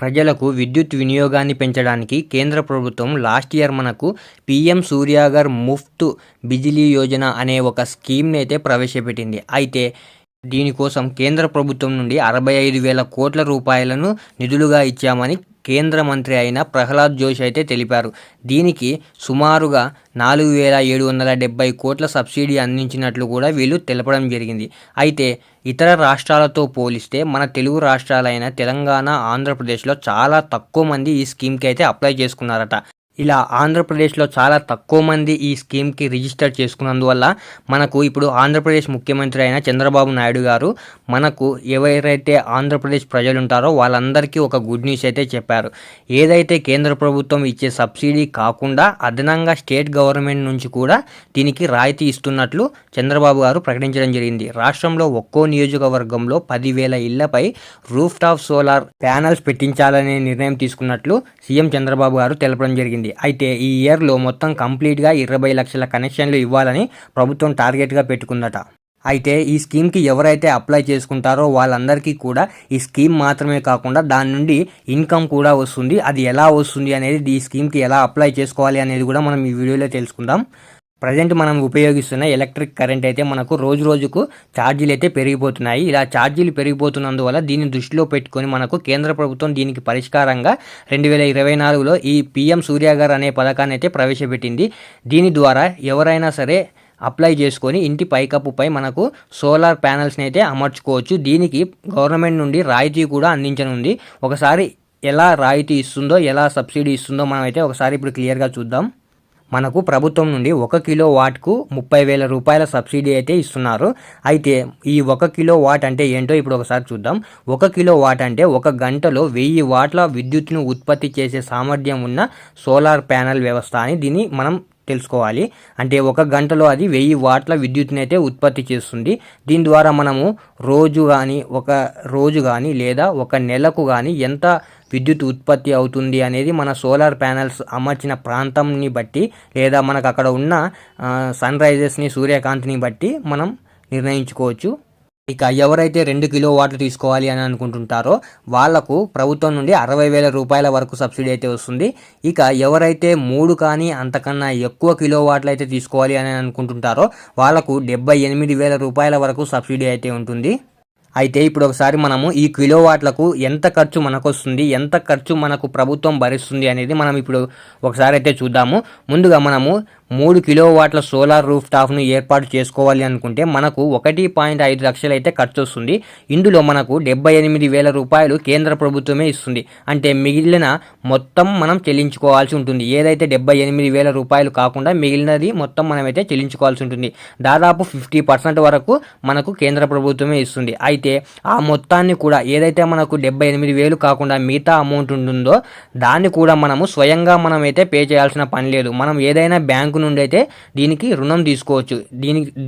ప్రజలకు విద్యుత్ వినియోగాన్ని పెంచడానికి కేంద్ర ప్రభుత్వం లాస్ట్ ఇయర్ మనకు పీఎం సూర్యాగర్ ముఫ్త్ బిజిలీ యోజన అనే ఒక స్కీమ్ని అయితే ప్రవేశపెట్టింది. అయితే దీనికోసం కేంద్ర ప్రభుత్వం నుండి 65,000 కోట్ల రూపాయలను నిధులుగా ఇచ్చామని కేంద్ర మంత్రి అయిన ప్రహ్లాద్ జోషి అయితే తెలిపారు. దీనికి సుమారుగా 4,770 కోట్ల సబ్సిడీ అందించినట్లు కూడా వీళ్ళు తెలపడం జరిగింది. అయితే ఇతర రాష్ట్రాలతో పోలిస్తే మన తెలుగు రాష్ట్రాలైన తెలంగాణ, ఆంధ్రప్రదేశ్లో చాలా తక్కువ మంది ఈ స్కీమ్కి అయితే అప్లై చేసుకున్నారట. ఇలా ఆంధ్రప్రదేశ్లో చాలా తక్కువ మంది ఈ స్కీమ్కి రిజిస్టర్ చేసుకున్నందువల్ల మనకు ఇప్పుడు ఆంధ్రప్రదేశ్ ముఖ్యమంత్రి అయిన చంద్రబాబు నాయుడు గారు మనకు ఎవరైతే ఆంధ్రప్రదేశ్ ప్రజలు ఉంటారో వాళ్ళందరికీ ఒక గుడ్ న్యూస్ అయితే చెప్పారు. ఏదైతే కేంద్ర ప్రభుత్వం ఇచ్చే సబ్సిడీ కాకుండా అదనంగా స్టేట్ గవర్నమెంట్ నుంచి కూడా దీనికి రాయితీ ఇస్తున్నట్లు చంద్రబాబు గారు ప్రకటించడం జరిగింది. రాష్ట్రంలో ఒక్కో నియోజకవర్గంలో 10,000 ఇళ్లపై రూఫ్ టాప్ సోలార్ ప్యానల్స్ పెట్టించాలనే నిర్ణయం తీసుకున్నట్లు సీఎం చంద్రబాబు గారు తెలపడం జరిగింది. అయితే ఈ ఇయర్లో మొత్తం కంప్లీట్గా 20 లక్షల కనెక్షన్లు ఇవ్వాలని ప్రభుత్వం టార్గెట్గా పెట్టుకుందట. అయితే ఈ స్కీమ్కి ఎవరైతే అప్లై చేసుకుంటారో వాళ్ళందరికీ కూడా ఈ స్కీమ్ మాత్రమే కాకుండా దాని నుండి ఇన్కమ్ కూడా వస్తుంది. అది ఎలా వస్తుంది అనేది, ఈ స్కీమ్కి ఎలా అప్లై చేసుకోవాలి అనేది కూడా మనం ఈ వీడియోలో తెలుసుకుందాం. ప్రజెంట్ మనం ఉపయోగిస్తున్న ఎలక్ట్రిక్ కరెంట్ అయితే మనకు రోజు రోజుకు ఛార్జీలు అయితే పెరిగిపోతున్నాయి. ఇలా ఛార్జీలు పెరిగిపోతున్నందువల్ల దీన్ని దృష్టిలో పెట్టుకొని మనకు కేంద్ర ప్రభుత్వం దీనికి పరిష్కారంగా 2024లో ఈ పీఎం సూర్యాగర్ అనే పథకాన్ని అయితే ప్రవేశపెట్టింది. దీని ద్వారా ఎవరైనా సరే అప్లై చేసుకొని ఇంటి పైకప్పుపై మనకు సోలార్ ప్యానల్స్ని అయితే అమర్చుకోవచ్చు. దీనికి గవర్నమెంట్ నుండి రాయితీ కూడా అందించనుంది. ఒకసారి ఎలా రాయితీ ఇస్తుందో, ఎలా సబ్సిడీ ఇస్తుందో మనం అయితే ఒకసారి ఇప్పుడు క్లియర్గా చూద్దాం. మనకు ప్రభుత్వం నుండి 1 కిలోవాట్కు 30,000 రూపాయల సబ్సిడీ అయితే ఇస్తున్నారు. అయితే ఈ 1 కిలోవాట్ అంటే ఏంటో ఇప్పుడు ఒకసారి చూద్దాం. 1 కిలోవాట్ అంటే 1 గంటలో 1000 వాట్ల విద్యుత్తును ఉత్పత్తి చేసే సామర్థ్యం ఉన్న సోలార్ ప్యానెల్ వ్యవస్థ అని దీన్ని మనం తెలుసుకోవాలి. అంటే 1 గంటలో అది 1000 వాట్ల విద్యుత్తుని అయితే ఉత్పత్తి చేస్తుంది. దీని ద్వారా మనము ఒక రోజు కానీ లేదా ఒక నెలకు కానీ ఎంత విద్యుత్ ఉత్పత్తి అవుతుంది అనేది మన సోలార్ ప్యానెల్స్ అమర్చిన ప్రాంతంని బట్టి లేదా మనకు అక్కడ ఉన్న సన్ రైజెస్ని, సూర్యకాంతిని బట్టి మనం నిర్ణయించుకోవచ్చు. ఇక ఎవరైతే 2 కిలోవాట్లు తీసుకోవాలి అని అనుకుంటుంటారో వాళ్లకు ప్రభుత్వం నుండి 60,000 రూపాయల వరకు సబ్సిడీ అయితే వస్తుంది. ఇక ఎవరైతే 3 కానీ అంతకన్నా ఎక్కువ కిలోవాట్లు అయితే తీసుకోవాలి అని అనుకుంటుంటారో వాళ్లకు 78,000 రూపాయల వరకు సబ్సిడీ అయితే ఉంటుంది. అయితే ఇప్పుడు ఒకసారి మనము ఈ కిలోవాట్లకు ఎంత ఖర్చు మనకు వస్తుంది, ఎంత ఖర్చు మనకు ప్రభుత్వం భరిస్తుంది అనేది మనం ఇప్పుడు ఒకసారి అయితే చూద్దాము. ముందుగా మనము 3 కిలోవాట్ల సోలార్ రూఫ్ టాప్ను ఏర్పాటు చేసుకోవాలి అనుకుంటే మనకు 1.5 లక్షలు అయితే ఖర్చు వస్తుంది. ఇందులో మనకు 78,000 రూపాయలు కేంద్ర ప్రభుత్వమే ఇస్తుంది. అంటే మిగిలిన మొత్తం మనం చెల్లించుకోవాల్సి ఉంటుంది. ఏదైతే 78,000 రూపాయలు కాకుండా మిగిలినది మొత్తం మనమైతే చెల్లించుకోవాల్సి ఉంటుంది. దాదాపు 50% వరకు మనకు కేంద్ర ప్రభుత్వమే ఇస్తుంది. అయితే ఆ మొత్తాన్ని కూడా ఏదైతే మనకు 78,000 కాకుండా మిగతా అమౌంట్ ఉంటుందో దాన్ని కూడా మనము స్వయంగా మనమైతే పే చేయాల్సిన పని లేదు. మనం ఏదైనా బ్యాంకు నుండి అయితే దీనికి రుణం తీసుకోవచ్చు.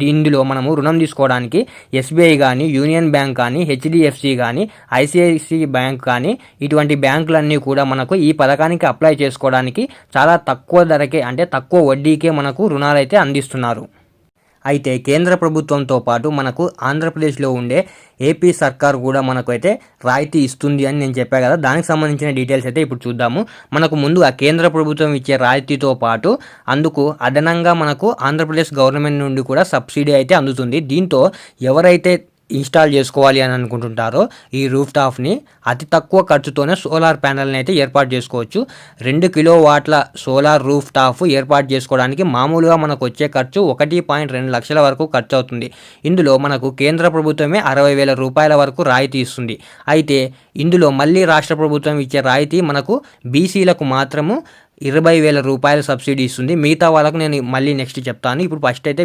దీనిలో మనము రుణం తీసుకోవడానికి ఎస్బీఐ కానీ, యూనియన్ బ్యాంక్ కానీ, హెచ్డిఎఫ్సి కానీ, ఐసిఐసిఐ బ్యాంక్ కానీ ఇటువంటి బ్యాంకులన్నీ కూడా మనకు ఈ పథకానికి అప్లై చేసుకోవడానికి చాలా తక్కువ ధరకే, అంటే తక్కువ వడ్డీకే మనకు రుణాలు అయితే అందిస్తున్నారు. అయితే కేంద్ర ప్రభుత్వంతో పాటు మనకు ఆంధ్రప్రదేశ్లో ఉండే ఏపీ సర్కార్ కూడా మనకు అయితే రాయితీ ఇస్తుంది అని నేను చెప్పాను కదా. దానికి సంబంధించిన డీటెయిల్స్ అయితే ఇప్పుడు చూద్దాము. మనకు ముందుగా కేంద్ర ప్రభుత్వం ఇచ్చే రాయితీతో పాటు అందుకు అదనంగా మనకు ఆంధ్రప్రదేశ్ గవర్నమెంట్ నుండి కూడా సబ్సిడీ అయితే అందుతుంది. దీంతో ఎవరైతే ఇన్స్టాల్ చేసుకోవాలి అని అనుకుంటుంటారో ఈ రూఫ్ టాప్ని అతి తక్కువ ఖర్చుతోనే సోలార్ ప్యానెల్ని అయితే ఏర్పాటు చేసుకోవచ్చు. 2 కిలోవాట్ల సోలార్ రూఫ్ టాప్ ఏర్పాటు చేసుకోవడానికి మామూలుగా మనకు వచ్చే ఖర్చు 1.2 లక్షల వరకు ఖర్చు అవుతుంది. ఇందులో మనకు కేంద్ర ప్రభుత్వమే 60,000 రూపాయల వరకు రాయితీ ఇస్తుంది. అయితే ఇందులో మళ్ళీ రాష్ట్ర ప్రభుత్వం ఇచ్చే రాయితీ మనకు బీసీలకు మాత్రము 20,000 రూపాయల సబ్సిడీ ఇస్తుంది. మిగతా వాళ్ళకు నేను మళ్ళీ నెక్స్ట్ చెప్తాను. ఇప్పుడు ఫస్ట్ అయితే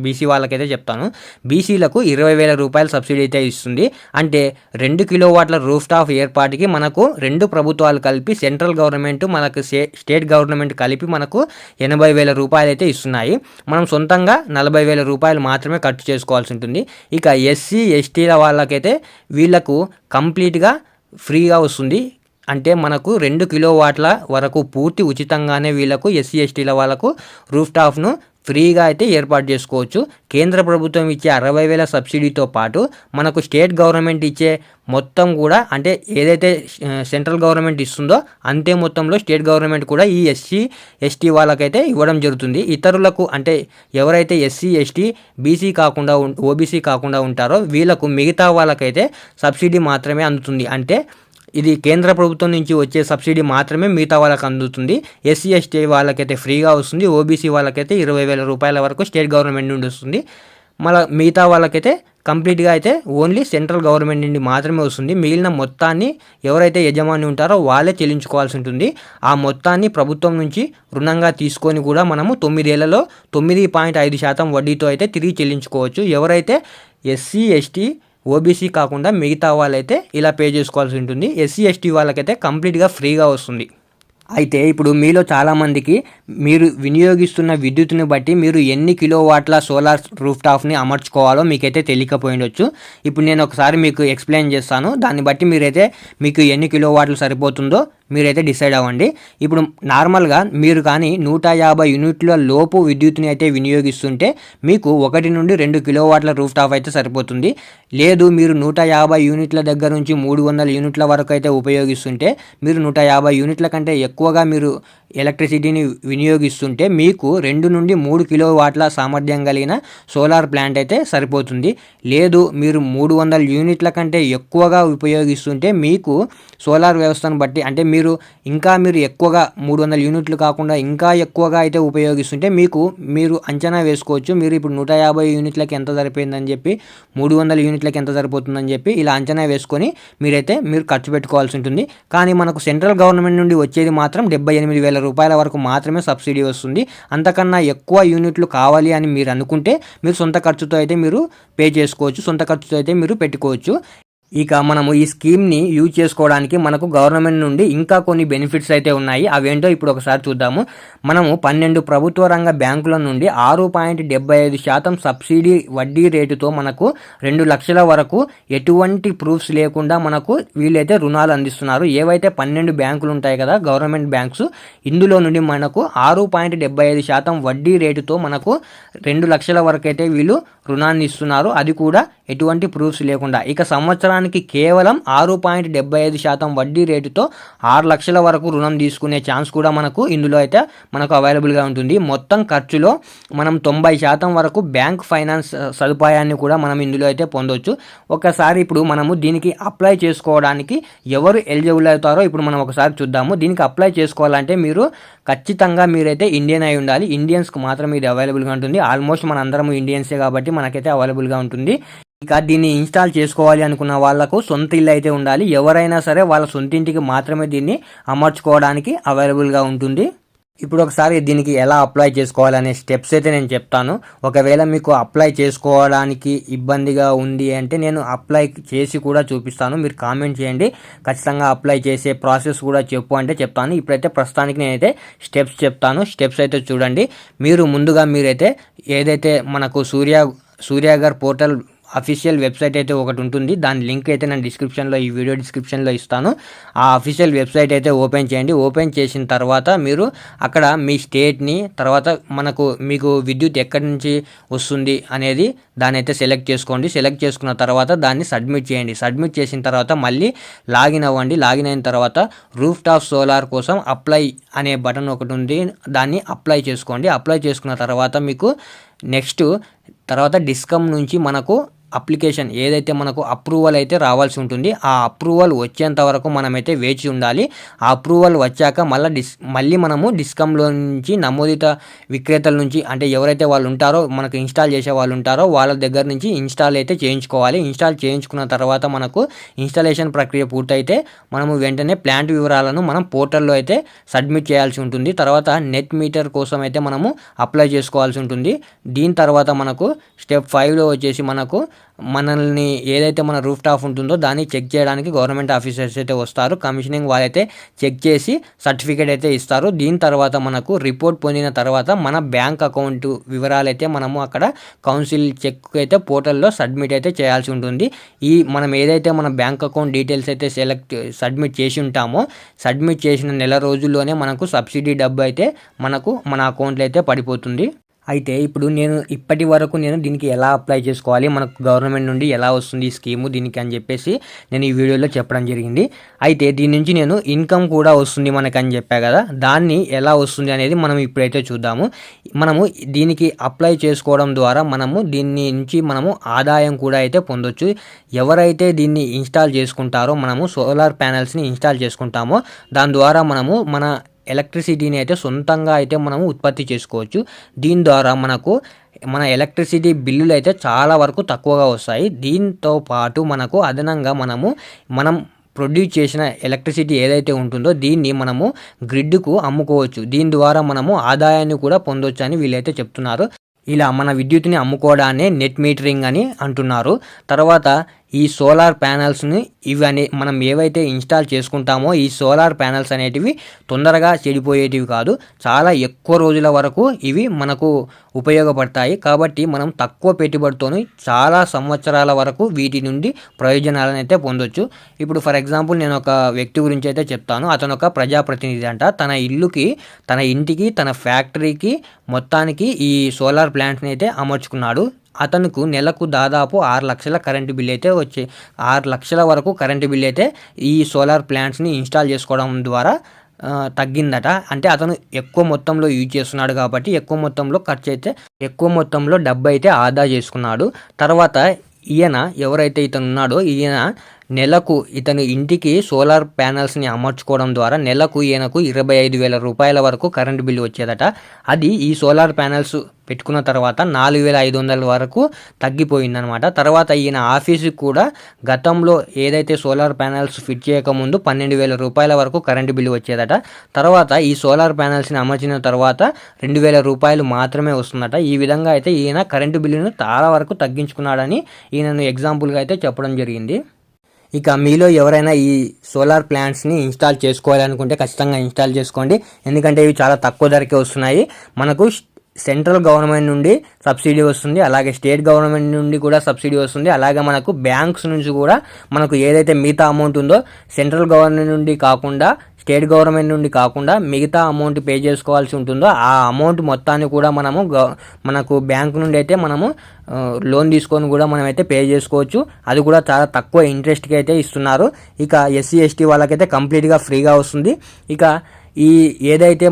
బీసీ వాళ్ళకైతే చెప్తాను. బీసీలకు 20,000 రూపాయల సబ్సిడీ అయితే ఇస్తుంది. అంటే 2 కిలోవాట్ల రూఫ్ టాప్ ఏర్పాటుకి మనకు 2 ప్రభుత్వాలు కలిపి, సెంట్రల్ గవర్నమెంట్ మనకు స్టేట్ గవర్నమెంట్ కలిపి మనకు 80,000 రూపాయలు అయితే ఇస్తున్నాయి. మనం సొంతంగా 40,000 రూపాయలు మాత్రమే ఖర్చు చేసుకోవాల్సి ఉంటుంది. ఇక ఎస్సీ ఎస్టీల వాళ్ళకైతే వీళ్ళకు కంప్లీట్గా ఫ్రీగా వస్తుంది. అంటే మనకు 2 కిలోవాట్ల వరకు పూర్తి ఉచితంగానే వీళ్ళకు ఎస్సీ ఎస్టీల వాళ్ళకు రూఫ్ టాప్ను ఫ్రీగా అయితే ఏర్పాటు చేసుకోవచ్చు. కేంద్ర ప్రభుత్వం ఇచ్చే 60,000 సబ్సిడీతో పాటు మనకు స్టేట్ గవర్నమెంట్ ఇచ్చే మొత్తం కూడా అంటే ఏదైతే సెంట్రల్ గవర్నమెంట్ ఇస్తుందో అంతే మొత్తంలో స్టేట్ గవర్నమెంట్ కూడా ఈ ఎస్సీ ఎస్టీ వాళ్ళకైతే ఇవ్వడం జరుగుతుంది. ఇతరులకు అంటే ఎవరైతే ఎస్సీ ఎస్టీ బీసీ కాకుండా ఓబీసీ కాకుండా ఉంటారో వీళ్ళకు మిగతా వాళ్ళకైతే సబ్సిడీ మాత్రమే అందుతుంది. అంటే ఇది కేంద్ర ప్రభుత్వం నుంచి వచ్చే సబ్సిడీ మాత్రమే మిగతా వాళ్ళకి అందుతుంది. ఎస్సీ ఎస్టీ వాళ్ళకైతే ఫ్రీగా వస్తుంది. ఓబీసీ వాళ్ళకైతే 20,000 రూపాయల వరకు స్టేట్ గవర్నమెంట్ నుండి వస్తుంది. మళ్ళీ మిగతా వాళ్ళకైతే కంప్లీట్గా అయితే ఓన్లీ సెంట్రల్ గవర్నమెంట్ నుండి మాత్రమే వస్తుంది. మిగిలిన మొత్తాన్ని ఎవరైతే యజమాని ఉంటారో వాళ్ళే చెల్లించుకోవాల్సి ఉంటుంది. ఆ మొత్తాన్ని ప్రభుత్వం నుంచి రుణంగా తీసుకొని కూడా మనము 9 ఏళ్లలో 9.5% వడ్డీతో అయితే తిరిగి చెల్లించుకోవచ్చు. ఎవరైతే ఎస్సీ ఎస్టీ ఓబీసీ కాకుండా మిగతా వాళ్ళైతే ఇలా పే చేసుకోవాల్సి ఉంటుంది. ఎస్సీ ఎస్టీ వాళ్ళకైతే కంప్లీట్గా ఫ్రీగా వస్తుంది. అయితే ఇప్పుడు మీలో చాలామందికి మీరు వినియోగిస్తున్న విద్యుత్తుని బట్టి మీరు ఎన్ని కిలోవాట్ల సోలార్ రూఫ్ టాప్ని అమర్చుకోవాలో మీకైతే తెలియకపోయిండొచ్చు. ఇప్పుడు నేను ఒకసారి మీకు ఎక్స్ప్లెయిన్ చేస్తాను. దాన్ని బట్టి మీరైతే మీకు ఎన్ని కిలోవాట్లు సరిపోతుందో మీరైతే డిసైడ్ అవ్వండి. ఇప్పుడు నార్మల్గా మీరు కానీ 150 యూనిట్ల లోపు విద్యుత్తుని అయితే వినియోగిస్తుంటే మీకు 1 నుండి 2 కిలోవాట్ల రూఫ్ టాప్ అయితే సరిపోతుంది. లేదు మీరు 150 యూనిట్ల దగ్గర నుంచి 300 యూనిట్ల వరకు అయితే ఉపయోగిస్తుంటే మీరు 150 యూనిట్ల కంటే ఎక్కువగా మీరు ఎలక్ట్రిసిటీని వినియోగిస్తుంటే మీకు 2 నుండి 3 కిలోవాట్ల సామర్థ్యం కలిగిన సోలార్ ప్లాంట్ అయితే సరిపోతుంది. లేదు మీరు 300 యూనిట్ల కంటే ఎక్కువగా ఉపయోగిస్తుంటే మీకు సోలార్ వ్యవస్థను బట్టి అంటే మీరు ఎక్కువగా 300 యూనిట్లు కాకుండా ఇంకా ఎక్కువగా అయితే ఉపయోగిస్తుంటే మీరు అంచనా వేసుకోవచ్చు. మీరు ఇప్పుడు 150 యూనిట్లకి ఎంత సరిపోయిందని చెప్పి 300 యూనిట్లకి ఎంత సరిపోతుందని చెప్పి ఇలా అంచనా వేసుకొని మీరు ఖర్చు పెట్టుకోవాల్సి ఉంటుంది. కానీ మనకు సెంట్రల్ గవర్నమెంట్ నుండి వచ్చేది మాత్రం 78,000 రూపాయల వరకు మాత్రమే సబ్సిడీ వస్తుంది. అంతకన్నా ఎక్కువ యూనిట్లు కావాలి అని మీరు అనుకుంటే మీరు సొంత ఖర్చుతో అయితే మీరు పే చేసుకోవచ్చు. సొంత ఖర్చుతో అయితే మీరు పెట్టుకోవచ్చు. ఇక మనము ఈ స్కీమ్ని యూజ్ చేసుకోవడానికి మనకు గవర్నమెంట్ నుండి ఇంకా కొన్ని బెనిఫిట్స్ అయితే ఉన్నాయి. అవేంటో ఇప్పుడు ఒకసారి చూద్దాము. మనము 12 ప్రభుత్వ రంగ బ్యాంకుల నుండి 6.75% సబ్సిడీ వడ్డీ రేటుతో మనకు 2 లక్షల వరకు ఎటువంటి ప్రూఫ్స్ లేకుండా మనకు వీళ్ళైతే రుణాలు అందిస్తున్నారు. ఏవైతే 12 బ్యాంకులు ఉంటాయి కదా గవర్నమెంట్ బ్యాంక్స్, ఇందులో నుండి మనకు 6.75% వడ్డీ రేటుతో మనకు 2 లక్షల వరకు అయితే వీళ్ళు రుణాన్ని ఇస్తున్నారు. అది కూడా ఎటువంటి ప్రూఫ్స్ లేకుండా. ఇక సంవత్సరానికి కేవలం 6.75% వడ్డీ రేటుతో 6 లక్షల వరకు రుణం తీసుకునే ఛాన్స్ కూడా ఇందులో అయితే అవైలబుల్గా ఉంటుంది. మొత్తం ఖర్చులో మనం 90% వరకు బ్యాంక్ ఫైనాన్స్ సదుపాయాన్ని కూడా మనం ఇందులో అయితే పొందవచ్చు. ఒకసారి ఇప్పుడు మనము దీనికి అప్లై చేసుకోవడానికి ఎవరు ఎలిజిబుల్ అవుతారో ఇప్పుడు మనం ఒకసారి చూద్దాము. దీనికి అప్లై చేసుకోవాలంటే మీరు ఖచ్చితంగా మీరైతే ఇండియన్ అయి ఉండాలి. ఇండియన్స్కి మాత్రం ఇది అవైలబుల్గా ఉంటుంది. ఆల్మోస్ట్ మన అందరము ఇండియన్సే కాబట్టి మనకైతే అవైలబుల్గా ఉంటుంది. ఇక దీన్ని ఇన్స్టాల్ చేసుకోవాలి అనుకున్న వాళ్ళకు సొంత ఇల్లు అయితే ఉండాలి. ఎవరైనా సరే వాళ్ళ సొంత ఇంటికి మాత్రమే దీన్ని అమర్చుకోవడానికి అవైలబుల్గా ఉంటుంది. ఇప్పుడు ఒకసారి దీనికి ఎలా అప్లై చేసుకోవాలనే స్టెప్స్ అయితే నేను చెప్తాను. ఒకవేళ మీకు అప్లై చేసుకోవడానికి ఇబ్బందిగా ఉంది అంటే నేను అప్లై చేసి కూడా చూపిస్తాను. మీరు కామెంట్ చేయండి. ఖచ్చితంగా అప్లై చేసే ప్రాసెస్ కూడా చెప్పు అంటే చెప్తాను. ఇప్పుడైతే ప్రస్తుతానికి నేనైతే స్టెప్స్ చెప్తాను. స్టెప్స్ అయితే చూడండి. మీరైతే ఏదైతే మనకు సూర్యాగర్ పోర్టల్ అఫీషియల్ వెబ్సైట్ అయితే ఒకటి ఉంటుంది. దాని లింక్ అయితే నేను ఈ వీడియో డిస్క్రిప్షన్లో ఇస్తాను. ఆ అఫీషియల్ వెబ్సైట్ అయితే ఓపెన్ చేయండి. ఓపెన్ చేసిన తర్వాత మీరు అక్కడ మీ స్టేట్ని తర్వాత మీకు విద్యుత్ ఎక్కడి నుంచి వస్తుంది అనేది దాన్ని అయితే సెలెక్ట్ చేసుకోండి. సెలెక్ట్ చేసుకున్న తర్వాత దాన్ని సబ్మిట్ చేయండి. సబ్మిట్ చేసిన తర్వాత మళ్ళీ లాగిన్ అవ్వండి. లాగిన్ అయిన తర్వాత రూఫ్ టాప్ సోలార్ కోసం అప్లై అనే బటన్ ఒకటి ఉంది. దాన్ని అప్లై చేసుకోండి. అప్లై చేసుకున్న తర్వాత మీకు నెక్స్ట్ తర్వాత డిస్కమ్ నుంచి అప్లికేషన్ ఏదైతే అప్రూవల్ అయితే రావాల్సి ఉంటుంది. ఆ అప్రూవల్ వచ్చేంత వరకు మనమైతే వేచి ఉండాలి. ఆ అప్రూవల్ వచ్చాక మళ్ళీ మనము డిస్కమ్లో నుంచి నమోదిత విక్రేతల నుంచి అంటే ఎవరైతే వాళ్ళు ఉంటారో ఇన్స్టాల్ చేసే వాళ్ళు ఉంటారో వాళ్ళ దగ్గర నుంచి ఇన్స్టాల్ అయితే చేయించుకోవాలి. ఇన్స్టాల్ చేయించుకున్న తర్వాత ఇన్స్టాలేషన్ ప్రక్రియ పూర్తయితే మనము వెంటనే ప్లాంట్ వివరాలను మనం పోర్టల్లో అయితే సబ్మిట్ చేయాల్సి ఉంటుంది. తర్వాత నెట్ మీటర్ కోసం అయితే మనము అప్లై చేసుకోవాల్సి ఉంటుంది. దీని తర్వాత స్టెప్ 5లో వచ్చేసి మనల్ని ఏదైతే మన రూఫ్ టాప్ ఉంటుందో దాన్ని చెక్ చేయడానికి గవర్నమెంట్ ఆఫీసర్స్ అయితే వస్తారు. కమిషనింగ్ వాళ్ళైతే చెక్ చేసి సర్టిఫికేట్ అయితే ఇస్తారు. దీని తర్వాత రిపోర్ట్ పొందిన తర్వాత మన బ్యాంక్ అకౌంట్ వివరాలు అయితే మనము అక్కడ కౌన్సిల్ చెక్ అయితే పోర్టల్లో సబ్మిట్ అయితే చేయాల్సి ఉంటుంది. మనం ఏదైతే మన బ్యాంక్ అకౌంట్ డీటెయిల్స్ అయితే సబ్మిట్ చేసి ఉంటామో సబ్మిట్ చేసిన నెల రోజుల్లోనే సబ్సిడీ డబ్బు అయితే మన అకౌంట్లో అయితే పడిపోతుంది. అయితే ఇప్పుడు ఇప్పటి వరకు నేను దీనికి ఎలా అప్లై చేసుకోవాలి, మనకు గవర్నమెంట్ నుండి ఎలా వస్తుంది ఈ స్కీము దీనికి అని చెప్పేసి నేను ఈ వీడియోలో చెప్పడం జరిగింది. అయితే దీని నుంచి నేను ఇన్కమ్ కూడా వస్తుంది మనకని చెప్పా కదా, దాన్ని ఎలా వస్తుంది అనేది మనం ఇప్పుడైతే చూద్దాము. మనము దీనికి అప్లై చేసుకోవడం ద్వారా మనము దీని నుంచి మనము ఆదాయం కూడా అయితే పొందొచ్చు. ఎవరైతే దీన్ని ఇన్స్టాల్ చేసుకుంటారో, మనము సోలార్ ప్యానెల్స్ని ఇన్స్టాల్ చేసుకుంటామో దాని ద్వారా మనము మన ఎలక్ట్రిసిటీని అయితే సొంతంగా అయితే మనము ఉత్పత్తి చేసుకోవచ్చు. దీని ద్వారా మన ఎలక్ట్రిసిటీ బిల్లులు అయితే చాలా వరకు తక్కువగా వస్తాయి. దీంతో పాటు మనకు అదనంగా మనం ప్రొడ్యూస్ చేసిన ఎలక్ట్రిసిటీ ఏదైతే ఉంటుందో దీన్ని మనము గ్రిడ్కు అమ్ముకోవచ్చు. దీని ద్వారా మనము ఆదాయాన్ని కూడా పొందొచ్చు అని వీళ్ళైతే చెప్తున్నారు. ఇలా మన విద్యుత్తుని అమ్ముకోవడాన్ని నెట్ మీటరింగ్ అని అంటున్నారు. తర్వాత ఈ సోలార్ ప్యానెల్స్ని మనం ఏవైతే ఇన్స్టాల్ చేసుకుంటామో ఈ సోలార్ ప్యానెల్స్ అనేటివి తొందరగా చెడిపోయేటివి కాదు, చాలా ఎక్కువ రోజుల వరకు ఇవి మనకు ఉపయోగపడతాయి. కాబట్టి మనం తక్కువ పెట్టుబడితోని చాలా సంవత్సరాల వరకు వీటి నుండి ప్రయోజనాలను అయితే పొందొచ్చు. ఇప్పుడు ఫర్ ఎగ్జాంపుల్ నేను ఒక వ్యక్తి గురించి అయితే చెప్తాను. అతను ఒక ప్రజాప్రతినిధి అంట. తన ఇంటికి తన ఫ్యాక్టరీకి మొత్తానికి ఈ సోలార్ ప్లాంట్ని అయితే అమర్చుకున్నాడు. అతనుకు నెలకు దాదాపు 6 లక్షల కరెంటు బిల్ అయితే 6 లక్షల వరకు కరెంటు బిల్ అయితే ఈ సోలార్ ప్లాంట్స్ని ఇన్స్టాల్ చేసుకోవడం ద్వారా తగ్గిందట. అంటే అతను ఎక్కువ మొత్తంలో యూజ్ చేస్తున్నాడు కాబట్టి ఎక్కువ మొత్తంలో డబ్బు అయితే ఆదా చేసుకున్నాడు. తర్వాత ఎవరైతే ఇతను ఉన్నాడో నెలకు ఇతను ఇంటికి సోలార్ ప్యానెల్స్ని అమర్చుకోవడం ద్వారా నెలకు ఈయనకు 25,000 రూపాయల వరకు కరెంటు బిల్లు వచ్చేదట. అది ఈ సోలార్ ప్యానెల్స్ పెట్టుకున్న తర్వాత 4,500 వరకు తగ్గిపోయిందనమాట. తర్వాత ఈయన ఆఫీసుకి కూడా గతంలో ఏదైతే సోలార్ ప్యానెల్స్ ఫిట్ చేయకముందు 12,000 రూపాయల వరకు కరెంటు బిల్లు వచ్చేదట. తర్వాత ఈ సోలార్ ప్యానెల్స్ని అమర్చిన తర్వాత 2,000 రూపాయలు మాత్రమే వస్తుందట. ఈ విధంగా అయితే ఈయన కరెంటు బిల్లును చాలా వరకు తగ్గించుకున్నాడని ఈయనను ఎగ్జాంపుల్గా అయితే చెప్పడం జరిగింది. ఇక మీలో ఎవరైనా ఈ సోలార్ ప్లాంట్స్ని ఇన్స్టాల్ చేసుకోవాలనుకుంటే ఖచ్చితంగా ఇన్స్టాల్ చేసుకోండి. ఎందుకంటే ఇవి చాలా తక్కువ ధరకే వస్తున్నాయి. మనకు సెంట్రల్ గవర్నమెంట్ నుండి సబ్సిడీ వస్తుంది, అలాగే స్టేట్ గవర్నమెంట్ నుండి కూడా సబ్సిడీ వస్తుంది. అలాగే మనకు బ్యాంక్స్ నుంచి కూడా మనకు ఏదైతే మిగతా అమౌంట్ ఉందో సెంట్రల్ గవర్నమెంట్ నుండి కాకుండా స్టేట్ గవర్నమెంట్ నుండి కాకుండా మిగతా అమౌంట్ పే చేసుకోవాల్సి ఉంటుందో ఆ అమౌంట్ మొత్తాన్ని కూడా మనకు బ్యాంకు నుండి అయితే లోన్ తీసుకొని కూడా మనమైతే పే చేసుకోవచ్చు. అది కూడా చాలా తక్కువ ఇంట్రెస్ట్కి అయితే ఇస్తున్నారు. ఇక ఎస్సీ ఎస్టీ వాళ్ళకైతే కంప్లీట్గా ఫ్రీగా వస్తుంది. ఇక ఏదైతే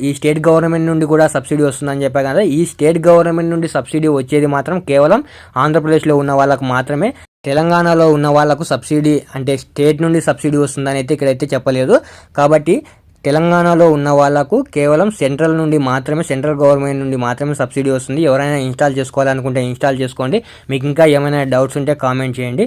ఈ స్టేట్ గవర్నమెంట్ నుండి కూడా సబ్సిడీ వస్తుందని చెప్పా కదా, ఈ స్టేట్ గవర్నమెంట్ నుండి సబ్సిడీ వచ్చేది మాత్రం కేవలం ఆంధ్రప్రదేశ్లో ఉన్న వాళ్ళకు మాత్రమే. తెలంగాణలో ఉన్న వాళ్ళకు సబ్సిడీ అంటే స్టేట్ నుండి సబ్సిడీ వస్తుందని అయితే ఇక్కడైతే చెప్పలేదు. కాబట్టి తెలంగాణలో ఉన్న వాళ్ళకు కేవలం సెంట్రల్ గవర్నమెంట్ నుండి మాత్రమే సబ్సిడీ వస్తుంది. ఎవరైనా ఇన్స్టాల్ చేసుకోవాలనుకుంటే ఇన్స్టాల్ చేసుకోండి. మీకు ఇంకా ఏమైనా డౌట్స్ ఉంటే కామెంట్ చేయండి.